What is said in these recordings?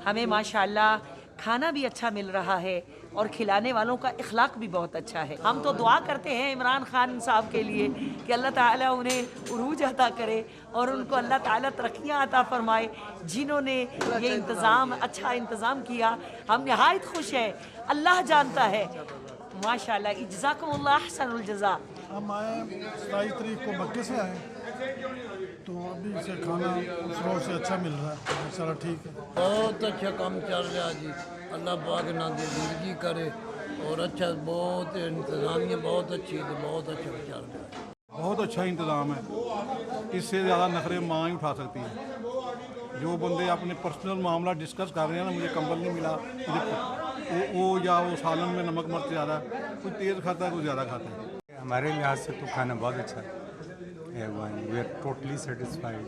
हमें माशाल्लाह खाना भी अच्छा मिल रहा है और खिलाने वालों का इखलाक भी बहुत अच्छा है। हम तो दुआ करते हैं इमरान खान साहब के लिए कि अल्लाह ताला उन्हें उरूज अता करे और उनको अल्लाह ताला तरक्कियाँ अता फरमाए। जिन्होंने ये अच्छा इंतज़ाम किया, हम नहायत खुश हैं। अल्लाह जानता है। माशाल्लाह, जज़ाकुमुल्लाह अहसनुल जज़ा। हम आए 27 तारीख को मक्के से आए, तो अभी से खाना उस रोज से अच्छा मिल रहा है। चलो ठीक है। बहुत अच्छा काम चल रहा जी। अल्लाह पाक ना दे जिंदगी करे और अच्छा बहुत इंतज़ामिया बहुत अच्छी है, बहुत अच्छा चल रहा है। बहुत अच्छा इंतज़ाम है, इससे ज़्यादा नखरे माँ ही उठा सकती है। जो बंदे अपने पर्सनल मामला डिस्कस कर रहे हैं ना, मुझे कंबल नहीं मिला, मुझे वो या वो सालन में नमक मिर्च ज़्यादा, कोई तेज़ खाता है कोई ज़्यादा खाता है। हमारे लिहाज से तो खाना बहुत अच्छा है। We are totally satisfied.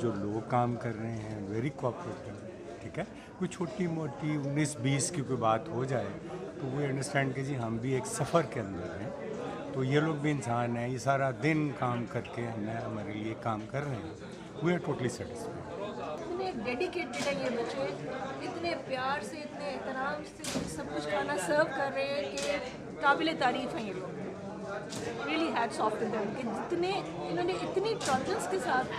जो लोग काम कर रहे हैं वेरी कोऑपरेटिव, ठीक है। कोई छोटी मोटी 19-20 की कोई बात हो जाए तो वी अंडरस्टैंड कि जी हम भी एक सफ़र के अंदर हैं, तो ये लोग भी इंसान हैं, ये सारा दिन काम करके हमारे लिए काम कर रहे हैं। We are totally satisfied. इतने डेडिकेटेड हैं ये बच्चे, इतने प्यार से इतने एहतराम से सब कुछ खाना सर्व कर रहे हैं कि काबिल तारीफ़ हैं ये लोग। Really hats off to them कि जितने इन्होंने इतनी टॉलरेंस के साथ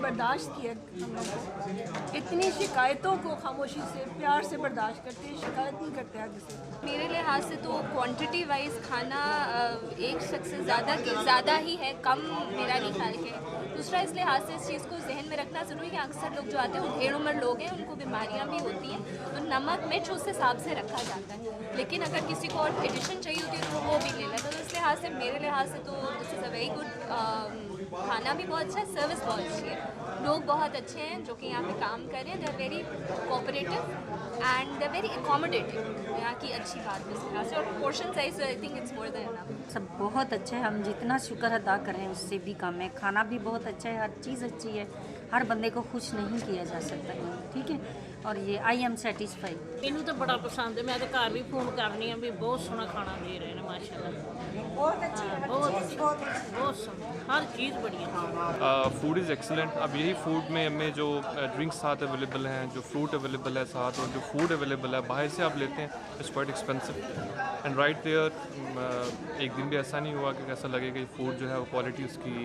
बर्दाश्त किया हम लोगों को, इतनी शिकायतों को खामोशी से प्यार से बर्दाश्त करते हैं, शिकायत नहीं करते आगे से। मेरे लिहाज से तो क्वांटिटी वाइज खाना एक शख्स से ज़्यादा ही है, कम मेरा नहीं ख्याल के। दूसरा इस लिहाज से इस चीज़ को जहन में रखना ज़रूरी है कि अक्सर लोग जो आते हैं वो ढेर उम्र लोग हैं, उनको बीमारियां भी होती हैं, तो नमक मिर्च उस हिसाब से रखा जाता है। लेकिन अगर किसी को और एडिशन चाहिए होती है तो वो भी ले लेता है। तो इस लिहाज से मेरे लिहाज से तो this is a very good. खाना भी बहुत अच्छा है, सर्विस बहुत अच्छी है, लोग बहुत अच्छे हैं जो कि यहाँ पे काम कर रहे हैं। They are very cooperative and they are very accommodative. यहाँ की अच्छी बात है इस लिहाज से। और portion size I think it's more than enough. सब बहुत अच्छा है, हम जितना शुक्र अदा करें उससे भी कम है। खाना भी बहुत अच्छा है, हर चीज़ अच्छी है, हर बंदे को खुश नहीं किया जा सकता है, ठीक है। और ये आई एम सैटिस्फाइड। मैनू तो बड़ा पसंद है, मैं तो घर भी फोन करनी है भी बहुत सोहना खाना दे रहे हैं माशाल्लाह। बहुत अच्छी है, बहुत सोहना, हर चीज़ बढ़िया। Food is excellent. अब यही फूड में हमें जो ड्रिंक्स साथ अवेलेबल हैं, जो फ्रूट अवेलेबल है साथ, और जो फूड अवेलेबल है बाहर से आप लेते हैं, it's quite expensive and right there. एक दिन भी ऐसा नहीं हुआ कि ऐसा लगे कि फूड जो है वो क्वालिटी उसकी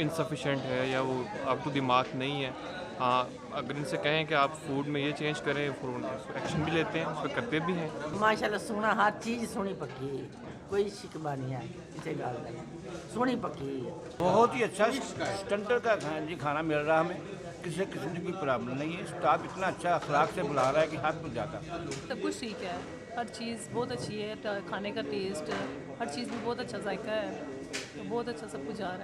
इनसफिशेंट है या वो अप टू द मार्क नहीं है। हाँ, अगर इनसे कहें कि आप फूड में ये चेंज करें, फिर एक्शन भी लेते हैं, उस पर करते भी हैं। माशाल्लाह सोना, हर चीज़ सोनी पक्की है, कोई शिकवा नहीं है किसी गाल का, सोनी पक्की है। बहुत ही अच्छा स्टैंडर्ड का जी खाना मिल रहा है हमें, किसी किस्म की प्रॉब्लम नहीं है। स्टाफ इतना अच्छा अखलाक से बुला रहा है कि हाथ में जाता। सब कुछ ठीक है, हर चीज़ बहुत अच्छी है, खाने का टेस्ट, हर चीज़ में बहुत अच्छा जायका है, तो बहुत अच्छा सब कुछ आ रहा है।